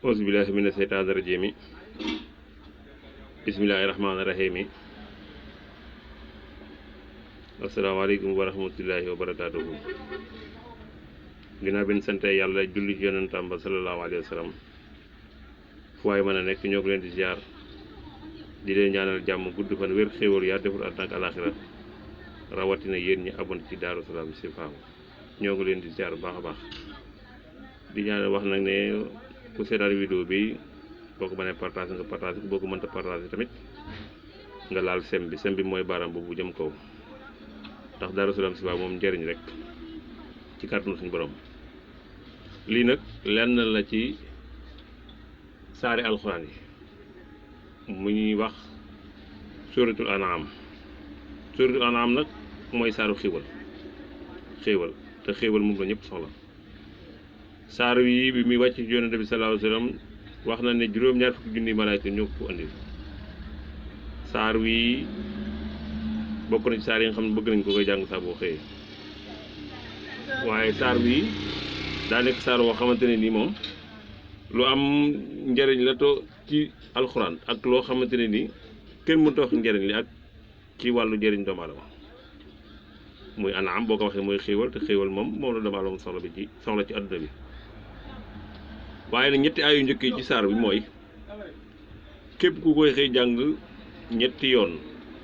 auzu billahi mina seytaani rajiim bismillahi rahmaani rahiim asalaamaaleykum wa rahmatullahi wa barakaatuhu. ginnaaw bi ñu sante yàlla julli ci yonentam ba sallallahu alayhi wa sallam fu waay mën a nekk ñoo ngi leen di ziar di leen ñaanal jàmm gudd fan wér xéwal yaa deful àddina ak alaaxira rawatina yéen ñi abonné ci Daaru Salaam si faaw ñoo ngi leen di ziar bu baax a baax di ñaanal wax nag ne ku seetaan vidéo bi boo ko mënee partage nga partage boo ko mënta partage tamit nga laal sem bi mooy baaraam boobu jëm kaw ndax Daaru Salaam si faaw moom njëriñ rek ci kàttanu suñu borom. lii nag lenn la ci saari alxuraan yi mu ñuy wax suratul an'am nag mooy saaru xéewal te xéewal moom la ñëpp soxla. saar wi bi muy wàcc ci yonent bi sallallahu alayhi wa sallam wax na ne juróom-ñaar fukki junni malaayka ñoo ko andil. saar wi bokk na ci saar yi nga xam ne bëgg nañ ko koy jàng saa boo xëyee waaye saar wi daa nekk saar woo xamante ne nii moom lu am njëriñ la to ci alxuraan ak loo xamante ne nii kenn mënut a wax njëriñ li ak ci wàllu njëriñ doomu aadama muy anaam boo ko waxee mooy xéewal te xéewal moom la doomu aadama soxla ci adduna bi. waaye nag ñetti aayu njëkk yi ci saar bi mooy képp ku koy xëy jàng ñetti yoon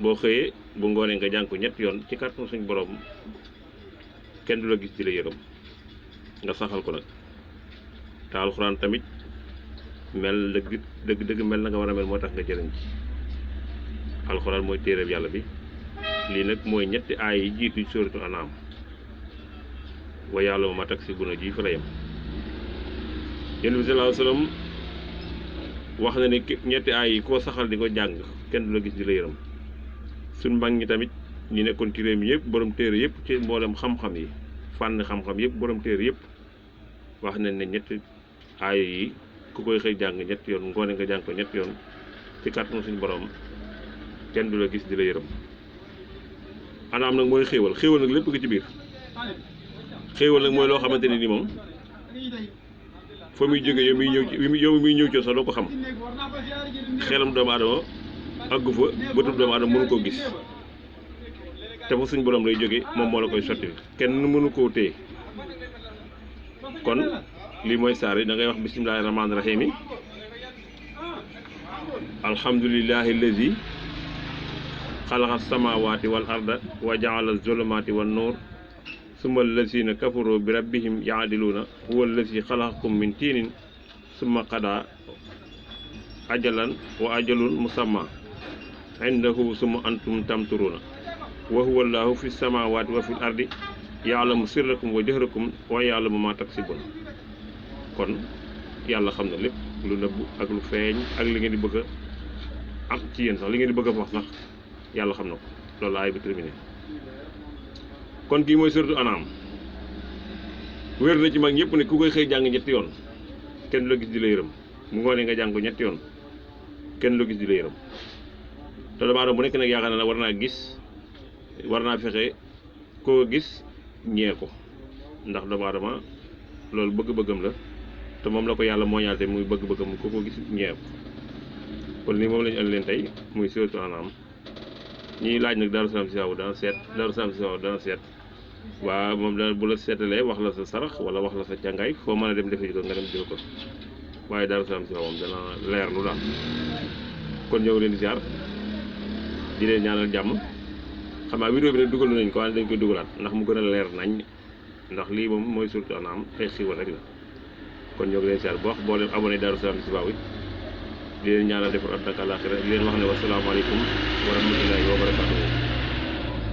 boo xëyee bu ngoonee nga jàng ko ñetti yoon ci kàttanu suñu borom kenn du la gis di la yërëm nga saxal ko nag te alxuraan tamit mel dëgg mel na nga war a mel moo tax nga jëriñ ci. alxuraan mooy téereeb yàlla bi lii nag mooy ñetti aay yi jiitu suratul an'am wa ya'lamu maa taksibuuna ji fa la yem. Yonent bi sallallahu alayhi wa sallam wax na ne ñetti aay yi koo saxal di ko jàng kenn du la gis di la yërëm. suñ mag ñi tamit ñu nekkoon ci réew mi yëpp borom téere yëpp ci mboolem xam-xam yi fànn xam-xam yëpp borom téere yëpp wax nañ ne ñetti aay yi ku koy xëy jàng ñetti yoon ngoone nga jàng ko ñetti yoon ci kàttanu suñu borom kenn du la gis di la yërëm. anaam nag mooy xéewal nag lépp nga ci biir. xéewal nag mooy loo xamante ne ni moom fa muy jóge yow muy ñëw ci sax doo ko xam xelam doomu aadama àggu fa bëtub doomu aadama mënu koo gis te fa suñ borom lay jóge moom moo la koy sotti kenn mënu koo téye. kon lii mooy saar yi da ngay wax bismillahi rahmaani rahim yi alhamdulillahi alladi xalaqa samawati wal arda wa jaala zulumaati wan nuur summa allazina kafaru bi rabbihim yaadiluuna huwa allazi xalaqakum min tiinin summa qada ajalan wa ajalun musamma indahu summa antum tamturuuna wa huwa allahu fi samawati wa fil ardi yaalamu sirrakum wa jahrakum wa yaalamu ma taksibuun. kon yàlla xam na lépp lu nëbbu ak lu feeñ ak li ngeen di bëgg a am ci yéen sax li ngeen di bëgg a wax sax yàlla xam na ko loolu la ay bi terminé. kon kii mooy suratul an'am wér na ci mag ñëpp ne ku koy xëy jàng ñetti yoon kenn du la gis di la yërëm bu ngoonee nga jàng ko ñetti yoon kenn du la gis di la yërëm te doomu aadama bu nekk nag yaakaar na war naa fexe koo gis ñee ko ndax doomu aadama loolu bëgg-bëggam la te moom la ko yàlla mooñaal te muy bëgg-bëggam ko gis ñee ko. kon lii moom la ñu andi leen tey muy suratul an'am ñiy laaj nag Daaru Salaam si waaw dana seet waa moom da bu la seetalee wax la sa sarax wala wax la sa càngaay foo mën a dem defe ko nga dem jël ko waaye Daaru Salaam si waaw moom dana leer lu daal. kon ñëw leen di ziar di leen ñaanal jàmm. xam naa vidéo bi nag dugal nañ ko waaye dañ koy dugalaat ndax mu gën a leer nañ ndax lii moom mooy suratul an'am ay xiiwal rek la. kon ñoo ngi leen ziar bu wax boo leen abonné Daaru Salaam si waaw di leen ñaanal defar àddina ak àllaaxira di leen wax ne wasalaamaaleykum wa rahmatullaahi wa barakaatuh.